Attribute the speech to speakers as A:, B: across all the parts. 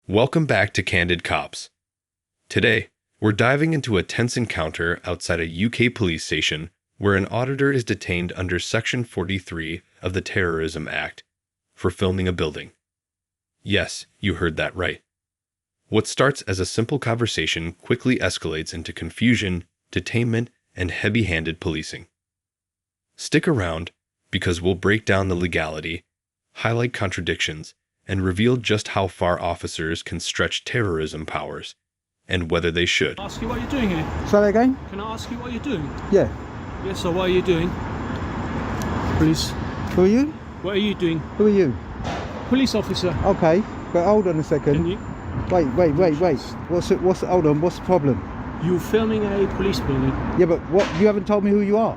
A: Welcome back to Candid Cops. Today, we're diving into a tense encounter outside a UK police station where an auditor is detained under Section 43 of the Terrorism Act for filming a building. Yes, you heard that right. What starts as a simple conversation quickly escalates into confusion, detainment, and heavy-handed policing. Stick around, because we'll break down the legality, highlight contradictions, and reveal just how far officers can stretch terrorism powers, and whether they should.
B: Can I ask you what you're doing here?
C: Say that again?
B: Can I ask you what you're doing?
C: Yeah.
B: Yes, so what are you doing? Police.
C: Who are you?
B: What are you doing?
C: Who are you?
B: Police officer.
C: Okay, but hold on a second.
B: Can you?
C: Wait. Hold on, what's the problem?
B: You filming a police building.
C: Yeah, but what? You haven't told me who you are.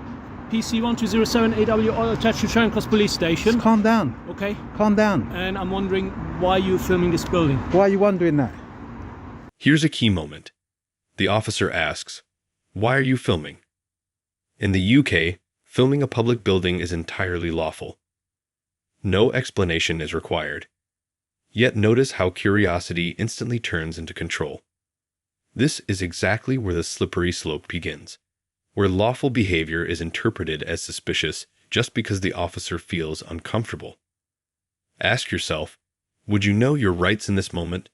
B: PC 1207 AW attached to Charing Cross Police Station.
C: Just calm down.
B: Okay.
C: Calm down.
B: And I'm wondering why you're filming this building.
C: Why are you wondering that?
A: Here's a key moment. The officer asks, "Why are you filming?" In the UK, filming a public building is entirely lawful. No explanation is required. Yet notice how curiosity instantly turns into control. This is exactly where the slippery slope begins, where lawful behavior is interpreted as suspicious just because the officer feels uncomfortable. Ask yourself, would you know your rights in this moment?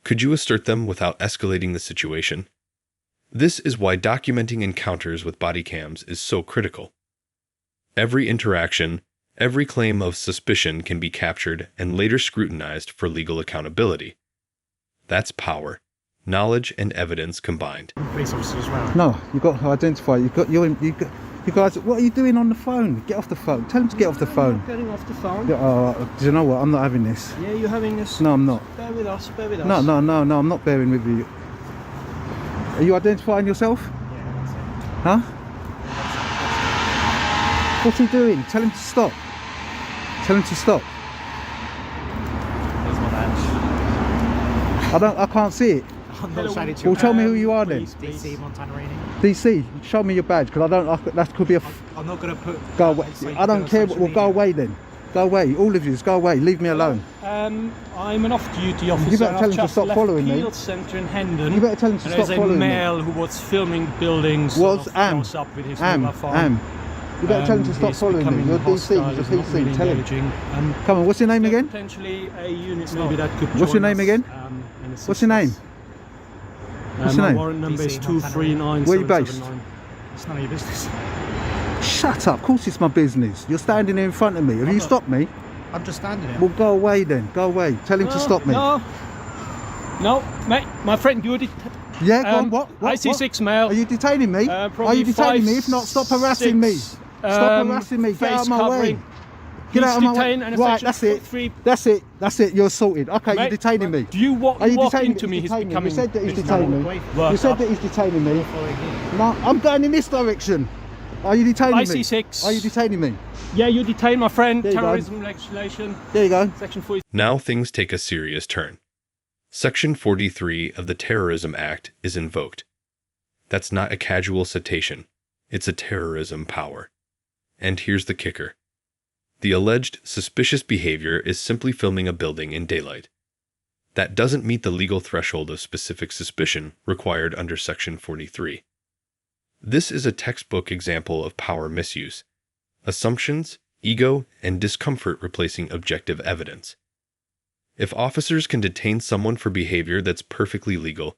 A: Could you assert them without escalating the situation? This is why documenting encounters with body cams is so critical. Every interaction, every claim of suspicion can be captured and later scrutinized for legal accountability. That's power, knowledge, and evidence combined.
D: Police officer as well.
C: No, you got to identify. You guys. What are you doing on the phone? Get off the phone. Tell him to get off the phone.
B: I'm not getting off the phone.
C: Yeah, do you know what? I'm not having this.
B: Yeah, you're having this.
C: No, I'm not.
B: Bear with us, bear with us.
C: No, I'm not bearing with you. Are you identifying yourself?
D: Yeah, that's it.
C: Huh? What's he doing? Tell him to stop. Tell him to stop.
D: There's my badge.
C: I can't see it.
D: I'm not showing it to you.
C: Well, tell me who you are then.
D: DC Montana Rainey.
C: DC, show me your badge, because I don't. That could be a.
D: I'm not going to put.
C: Go away. I don't care. Well, go away then. Go away. All of you, just go away. Leave me alone.
B: I'm an off-duty officer.
C: You better tell him to stop following me.
B: Field Centre in Hendon.
C: You better tell him to stop following me.
B: There's a male who was filming buildings.
C: Was
B: am. Up with his mobile phone.
C: You better tell him to stop following me. You're DC. You're PC.
B: Really
C: tell him. Come on. What's your name again?
B: Potentially a unit maybe that could.
C: What's your name again? What's your name? What's your
B: my
C: name?
B: warrant number is
D: DC
B: 239.
C: Where are you based?
D: It's none of your business.
C: Shut up. Of course it's my business. You're standing here in front of me. Have you stopped me?
D: I'm just standing here.
C: Well, go away then. Go away. Tell him to stop me.
B: No, mate. My friend, you did.
C: Yeah, go on. What?
B: IC6 male.
C: Are you detaining me? Are you detaining me? If not, stop harassing me. Stop harassing me. Get out of my way. Get out of my way. Right, that's it. That's it. You're assaulted. Okay,
B: mate,
C: you're detaining me.
B: Do you walk into me?
C: He's
B: He's becoming.
C: You said that he's detaining me. You said that he's detaining me. No, I'm going in this direction. Are you detaining me?
B: IC6.
C: Are you detaining me?
B: Yeah, you detain my friend.
C: There you go.
B: Terrorism legislation.
C: There you go.
B: Section 40.
A: Now things take a serious turn. Section 43 of the Terrorism Act is invoked. That's not a casual citation. It's a terrorism power. And here's the kicker. The alleged suspicious behavior is simply filming a building in daylight. That doesn't meet the legal threshold of specific suspicion required under Section 43. This is a textbook example of power misuse. Assumptions, ego, and discomfort replacing objective evidence. If officers can detain someone for behavior that's perfectly legal,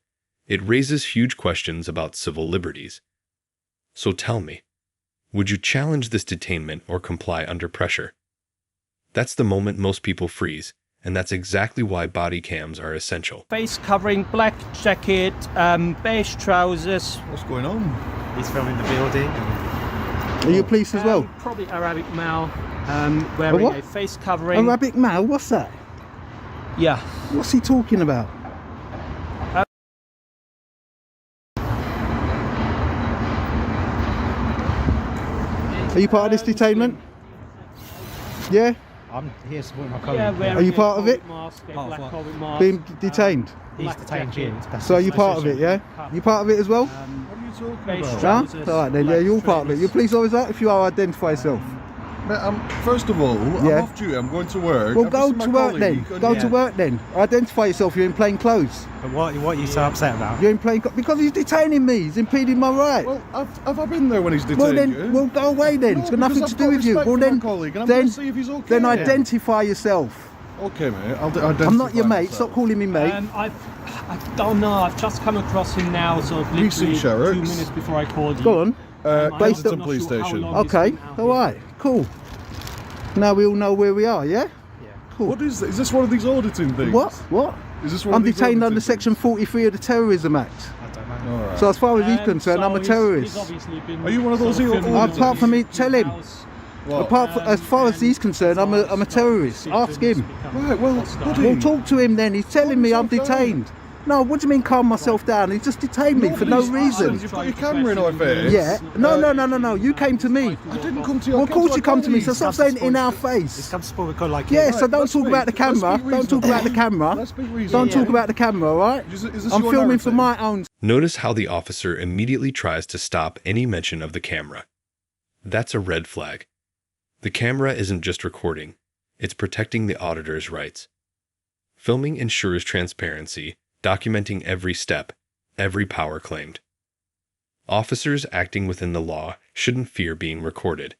A: it raises huge questions about civil liberties. So tell me, would you challenge this detainment or comply under pressure? That's the moment most people freeze, and that's exactly why body cams are essential.
B: Face covering, black jacket, beige trousers.
D: What's going on? He's filming the building.
C: Are you police as well?
B: Probably Arabic male, wearing a face covering.
C: Arabic male? What's that?
B: Yeah.
C: What's he talking about? Are you part of this detainment? Yeah?
D: I'm here supporting my colleague.
B: Yeah,
C: Are you part of it?
B: Mask, black COVID mask.
C: Being detained?
D: He's detained here.
C: So are you part of it, yeah? You part of it as well?
B: Beige
C: Huh?
B: trousers.
C: Alright then, yeah, you're all part of it. You're a police officer? If you are, identify yourself.
E: Mate, first of all,
C: Yeah.
E: I'm off duty. I'm going to work.
C: Well,
E: I've
C: go
E: just seen
C: to
E: my
C: work then.
E: colleague and-
C: Go to work then. Identify yourself. You're in plain clothes.
D: But what are you so upset about?
C: You're in plain because he's detaining me. He's impeding my right.
E: Well, have I been there when he's detained
C: Well then,
E: you?
C: well go away then.
E: No,
C: it's got nothing
E: because
C: to
E: I've
C: do
E: got
C: with you.
E: respect
C: Well
E: for my
C: then,
E: colleague and I'm
C: then,
E: going to see if he's okay.
C: then
E: Yeah.
C: identify yourself.
E: Okay, mate. I'll identify
C: I'm not your mate.
E: myself.
C: Stop calling me mate.
B: I don't know. I've just come across him now, so literally 2
E: Sharrock.
B: minutes before I called you.
C: Go on.
E: Based
B: I'm
E: on
B: not
E: police
B: sure how
E: station.
B: long he's
C: Okay.
B: been out
C: All
B: here.
C: right. Cool. Now we all know where we are. Yeah. Cool.
E: What is this? Is this one of these auditing things?
C: What? What?
E: Is this one
C: I'm
E: of these
C: detained under
E: auditing
C: Section 43 of the Terrorism Act.
D: I don't know.
E: Alright.
C: So as far as he's concerned, I'm a
B: He's
C: terrorist.
B: obviously been
E: Are you one of those
B: sort
E: who-
B: filming
C: Apart
B: the
C: from me, tell him.
B: house.
E: What?
C: As far as he's concerned, I'm a terrorist. Ask him.
E: Right, well, buddy.
C: Well, talk to him then. He's telling me I'm
E: Calm yourself
C: detained. No, what do you mean calm myself down? He just detained me for no
E: Nobody's
C: reason.
E: asked. You've got your camera in our face.
C: Yeah. No. You came to me.
E: I didn't come to you.
C: Well,
E: I
C: of course you come to me. So
E: colleague.
C: stop saying in our
D: It's
C: face.
D: come to sport record like
C: Yeah,
D: you.
C: so don't
E: let's
C: talk
E: speak-
C: about the
E: let's
C: camera.
E: speak
C: Don't talk about the camera.
E: Let's speak reasonably.
C: Don't talk about the camera, all right?
E: Is this
C: I'm
E: your
C: filming for
E: narrative?
C: my own.
A: Notice how the officer immediately tries to stop any mention of the camera. That's a red flag. The camera isn't just recording, it's protecting the auditor's rights. Filming ensures transparency, documenting every step, every power claimed. Officers acting within the law shouldn't fear being recorded.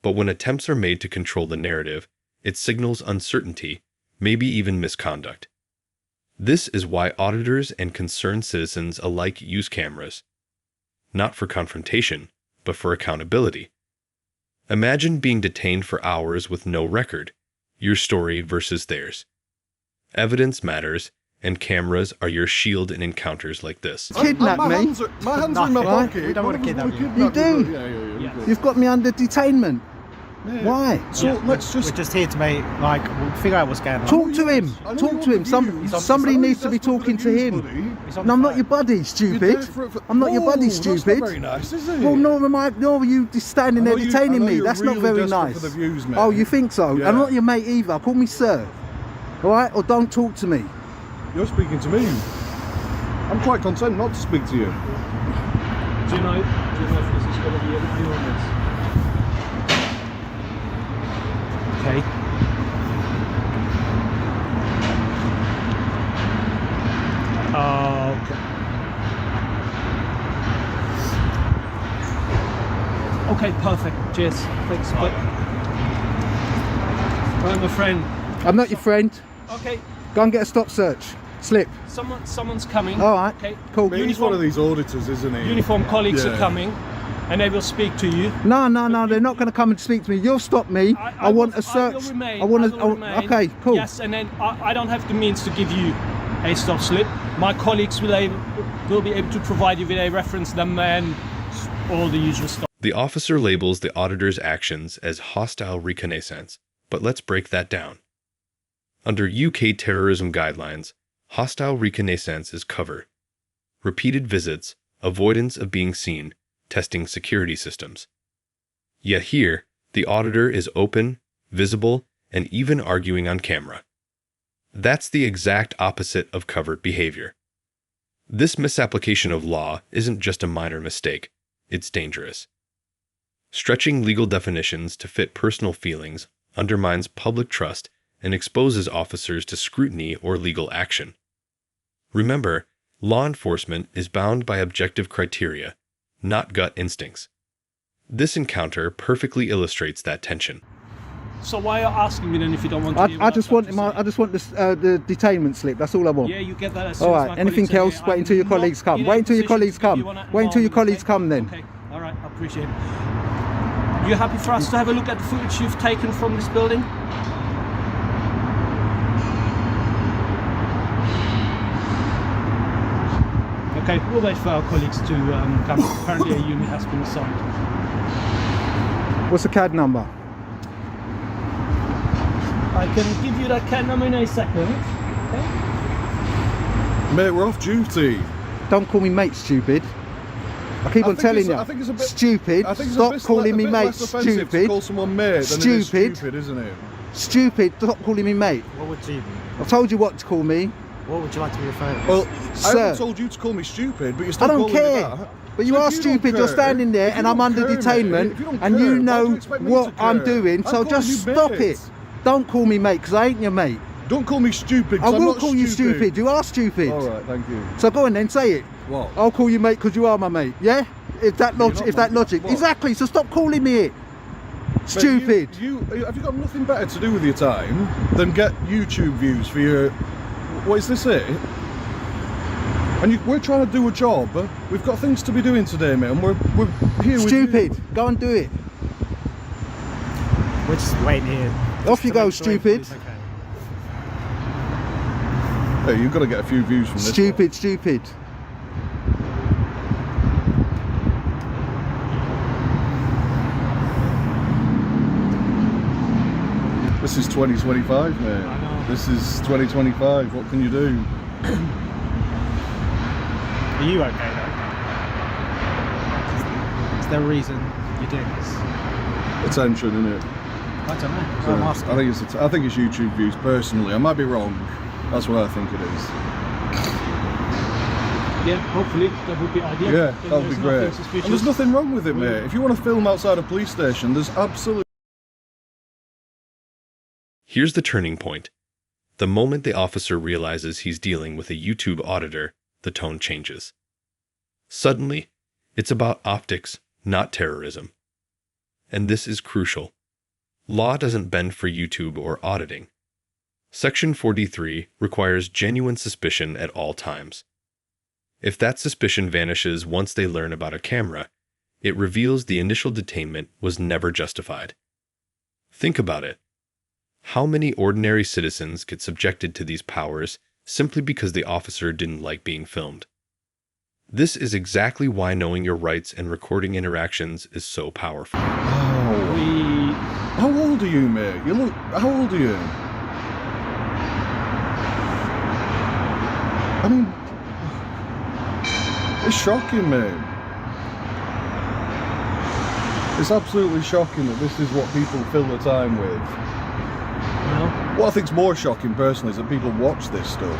A: But when attempts are made to control the narrative, it signals uncertainty, maybe even misconduct. This is why auditors and concerned citizens alike use cameras. Not for confrontation, but for accountability. Imagine being detained for hours with no record, your story versus theirs. Evidence matters, and cameras are your shield in encounters like this.
C: Kidnap
E: my
C: me.
E: Hands are, my hands are in my
C: Right?
E: pocket.
D: We don't want to
E: None of us
D: kidnap
E: wanna
C: you.
E: kidnap
C: You do.
E: Yeah.
B: Yes.
C: You've got me under detainment.
E: Yeah.
C: Why?
E: So let's
D: We're
E: just
D: just here to make, like, we'll figure out what's going on.
C: Talk to him.
E: I know
C: Talk
E: you
C: to him.
E: want the views.
C: Somebody
E: I know
C: needs to
E: you're
C: be
E: desperate for
C: talking
E: the
C: to
E: views,
C: him.
E: buddy.
D: It's on
C: No, I'm
D: the
C: not your buddy,
E: You're
C: stupid.
E: there for-
C: I'm not your buddy,
E: Whoa,
C: stupid.
E: That's not very nice, is it?
C: Well, nor are you just standing
E: I
C: there
E: know you-
C: detaining
E: I know
C: me.
E: you're
C: That's not
E: really
C: very
E: desperate
C: nice.
E: for the views, mate.
C: Oh, you think so?
E: Yeah.
C: I'm not your mate either. Call me sir. All right? Or don't talk to me.
E: You're speaking to me. I'm quite content not to speak to you.
B: Do you know if this is going to be a review on this? Okay. Okay, perfect. Cheers. Thanks. But I'm a friend.
C: I'm not your friend.
B: Okay,
C: Go and get a stop search. Slip.
B: someone's coming.
C: All right.
B: Okay.
C: Cool.
E: Mate, he's one of these auditors, isn't he?
B: Uniform colleagues
E: Yeah.
B: are coming, and they will speak to you.
C: No, they're not going to come and speak to me. You'll stop me. I want a
B: I
C: search.
B: will remain.
C: I want
B: I will remain.
C: Okay, cool.
B: Yes, and then I don't have the means to give you a stop slip. My colleagues will be able to provide you with a reference number and all the usual stuff.
A: The officer labels the auditor's actions as hostile reconnaissance, but let's break that down. Under UK terrorism guidelines, hostile reconnaissance is cover. Repeated visits, avoidance of being seen, testing security systems. Yet here, the auditor is open, visible, and even arguing on camera. That's the exact opposite of covert behavior. This misapplication of law isn't just a minor mistake, it's dangerous. Stretching legal definitions to fit personal feelings undermines public trust and exposes officers to scrutiny or legal action. Remember, law enforcement is bound by objective criteria, not gut instincts. This encounter perfectly illustrates that tension.
B: So why are you asking me then if you don't want to hear
C: I
B: what
C: just
B: I've
C: want
B: got to say?
C: I just want the detainment slip. That's all I want.
B: Yeah, you get that as soon
C: All
B: as
C: right.
B: my
C: Anything
B: colleagues are
C: else?
B: here.
C: Wait until your
B: I'm
C: colleagues
B: not
C: come.
B: in a
C: Wait until your
B: position
C: colleagues
B: to give
C: come.
B: you one
C: Wait until your
B: at the
C: colleagues
B: moment,
C: come then.
B: Okay, all right, I appreciate it. You happy for us to have a look at the footage you've taken from this building? Okay, we'll wait for our colleagues to come. Apparently a unit has been assigned.
C: What's the CAD number?
B: I can give you that CAD number in a second. Okay.
E: Mate, we're off duty.
C: Don't call me mate, stupid. I keep on telling
E: I think it's a
C: you.
E: bit
C: Stupid.
E: I think it's
C: Stop
E: a bit,
C: calling me
E: a bit
C: mate.
E: less offensive to
C: Stupid.
E: call someone mate than it is
C: Stupid.
E: stupid, isn't it?
C: Stupid. Stop calling me mate.
D: What would you?
C: I've told you what to call me.
D: What would you like to be referred as?
E: Well, I
C: Sir.
E: haven't told you to call me stupid, but you're still
C: I don't
E: calling me
C: care.
E: that.
C: But you
E: So
C: are
E: if you don't
C: stupid. You're
E: care-
C: standing there
E: if
C: and
E: you
C: I'm
E: don't
C: under
E: care, mate,
C: detainment
E: if you don't
C: and
E: care,
C: you
E: why do
C: know
E: expect me
C: what
E: to
C: I'm
E: care?
C: doing.
E: I'm
C: So
E: calling
C: just
E: you
C: stop
E: mate.
C: it. Don't call me mate because I ain't your mate.
E: Don't call me stupid. 'Cause
C: I
E: I'm
C: will
E: not
C: call you stupid. You are stupid.
E: All right, thank you.
C: So go on then, say it.
E: What?
C: I'll call you mate because you are my mate. Yeah? If that
E: You're
C: logic,
E: not
C: if that
E: my-
C: logic.
E: what?
C: Exactly. So stop calling me it.
E: Mate,
C: Stupid.
E: Have you got nothing better to do with your time than get YouTube views for your? What is this? It? And we're trying to do a job. We've got things to be doing today, mate, and we're here.
C: Stupid.
E: With you.
C: Go and do it.
D: We're just waiting here.
C: Off you
D: to
C: go,
D: make sure
C: stupid.
D: everybody's okay.
E: Hey, you've got to get a few views from this.
C: Stupid, stupid.
E: This is 2025, mate.
B: I know.
E: This is 2025. What can you do?
D: Are you okay though? Is there a reason you're doing this?
E: Attention, innit?
D: I don't know.
E: So,
D: I'm asking.
E: I think it's YouTube views. Personally, I might be wrong. That's what I think it is.
B: Yeah, hopefully that would be ideal.
E: Yeah,
B: Then
E: that would be
B: there's
E: great.
B: nothing
E: And
B: suspicious.
E: there's nothing wrong with it, mate. If you want to film outside a police station, there's absolutely.
A: Here's the turning point. The moment the officer realizes he's dealing with a YouTube auditor, the tone changes. Suddenly, it's about optics, not terrorism. And this is crucial. Law doesn't bend for YouTube or auditing. Section 43 requires genuine suspicion at all times. If that suspicion vanishes once they learn about a camera, it reveals the initial detainment was never justified. Think about it. How many ordinary citizens get subjected to these powers simply because the officer didn't like being filmed? This is exactly why knowing your rights and recording interactions is so powerful.
E: How old are you, mate? You look. How old are you? I mean, it's shocking, mate. It's absolutely shocking that this is what people fill their time with.
B: Well,
E: What I think's more shocking, personally, is that people watch this stuff.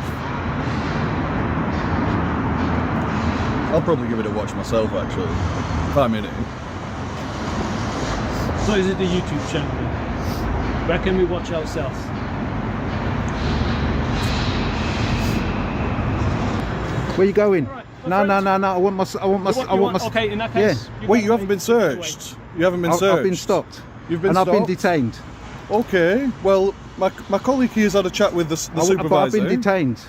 E: I'll probably give it a watch myself, actually, if I'm in it.
B: so is it the YouTube channel? Where can we watch ourselves?
C: Where you going?
B: Alright,
C: No. I want my.
B: Okay, in that case.
C: Yeah.
E: Wait, you haven't been searched? You haven't been searched?
C: I've been stopped.
E: You've been
C: and
E: stopped?
C: I've been detained.
E: Okay, well, my colleague here's had a chat with the
C: But
E: supervisor.
C: I've been detained.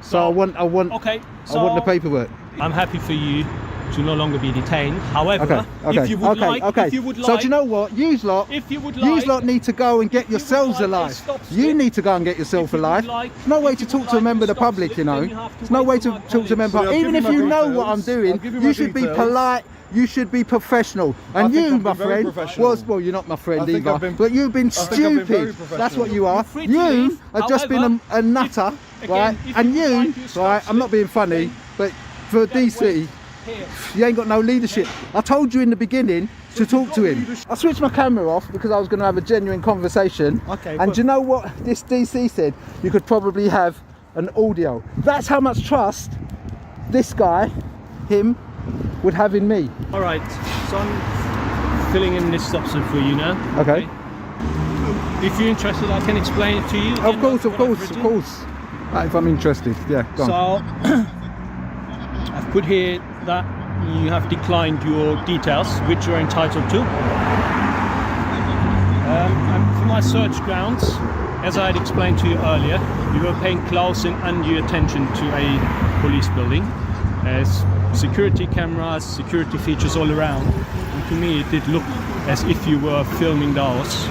C: So I want.
B: Okay, so
C: I want the paperwork.
B: I'm happy for you to no longer be detained. However,
C: Okay.
B: if you would like,
C: Okay.
B: if you would like,
C: So do you know what? Yous lot.
B: if you would
C: Yous
B: like,
C: lot need to go and get
B: you would
C: yourselves
B: like a
C: alive.
B: stop
C: You
B: slip,
C: need to go and get yourself
B: if you would
C: alive.
B: like-
C: There's no way
B: if
C: to
B: you
C: talk
B: would
C: to a
B: like
C: member of
B: to
C: the
B: stop
C: public,
B: slip,
C: you know.
B: then you have to
C: There's no
B: wait
C: way
B: for
C: to
B: my
C: talk to a member.
E: colleagues. So I'll
C: Even
E: give
C: if
E: you
C: you
E: my
C: know what I'm
E: details.
C: doing,
E: I'll give you
C: you
E: my
C: should be
E: details.
C: polite. You should be professional. And
E: think
C: you,
E: I've
C: my
E: been very
C: friend,
E: professional.
C: well, you're not my friend
E: I think
C: either.
E: I've been-
C: But you've been
E: I think I've been very
C: stupid.
E: professional.
C: That's what you are.
B: You're free to
C: You
B: leave.
C: have just been
B: However,
C: a nutter,
B: if-
C: right?
B: again, if
C: And
B: you would
C: you,
B: like to stop
C: right? I'm not being funny, but for DC.
B: Here.
C: You ain't got no leadership. I told you in the beginning to talk to him. I switched my camera off because I was going to have a genuine conversation.
D: Okay,
C: And
D: but-
C: do you know what this DC said? You could probably have an audio. That's how much trust this guy, him, would have in me.
B: All right, so I'm filling in this stop slip for you now.
C: Okay.
B: If you're interested, I can explain it to you.
C: Of
B: again,
C: course,
B: what
C: of
B: I've
C: course, of
B: written.
C: course. Right, if I'm interested, yeah, go on.
B: So I've put here that you have declined your details, which you're entitled to. And for my search grounds, as I had explained to you earlier, you were paying close and undue attention to a police building. There's security cameras, security features all around. And to me, it did look as if you were filming those.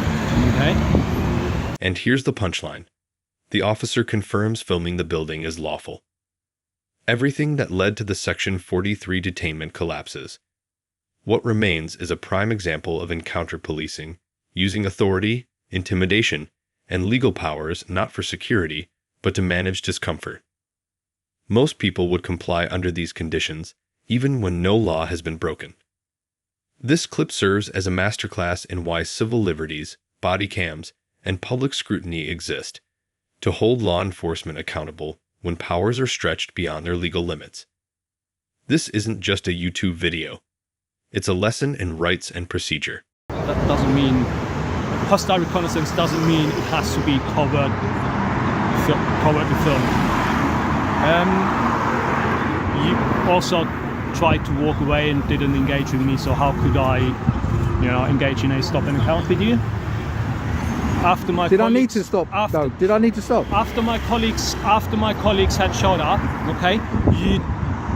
B: Okay.
A: And here's the punchline. The officer confirms filming the building is lawful. Everything that led to the Section 43 detainment collapses. What remains is a prime example of encounter policing, using authority, intimidation, and legal powers not for security, but to manage discomfort. Most people would comply under these conditions, even when no law has been broken. This clip serves as a masterclass in why civil liberties, body cams, and public scrutiny exist, to hold law enforcement accountable when powers are stretched beyond their legal limits. This isn't just a YouTube video. It's a lesson in rights and procedure.
B: That doesn't mean hostile reconnaissance doesn't mean it has to be covered with film. You also tried to walk away and didn't engage with me, so how could I, engage in a stop and help with you?
C: Did I need to stop? No. Did I need to stop?
B: After my colleagues had showed up, okay,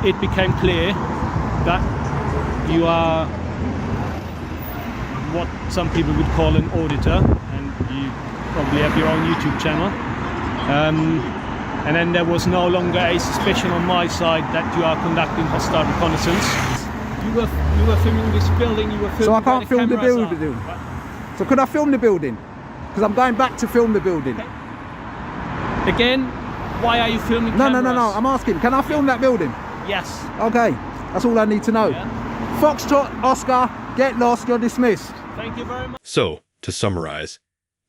B: it became clear that you are what some people would call an auditor, and you probably have your own YouTube channel. And then there was no longer a suspicion on my side that you are conducting hostile reconnaissance. You were filming this building. You were filming.
C: So I can't film the building. So could I film the building? Because I'm going back to film the building.
B: Okay. Again, why are you filming cameras?
C: No. I'm asking, can I film that building?
B: Yes.
C: Okay, that's all I need to know.
B: Yeah.
C: Foxtrot, Oscar, get lost, you're dismissed.
B: Thank you very much.
A: So, to summarize,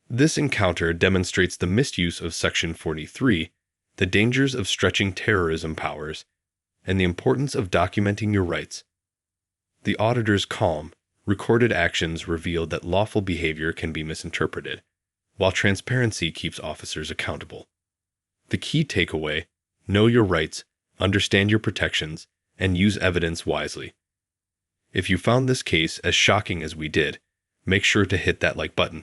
A: this encounter demonstrates the misuse of Section 43, the dangers of stretching terrorism powers, and the importance of documenting your rights. The auditor's calm, recorded actions revealed that lawful behavior can be misinterpreted, while transparency keeps officers accountable. The key takeaway: know your rights, understand your protections, and use evidence wisely. If you found this case as shocking as we did, make sure to hit that like button.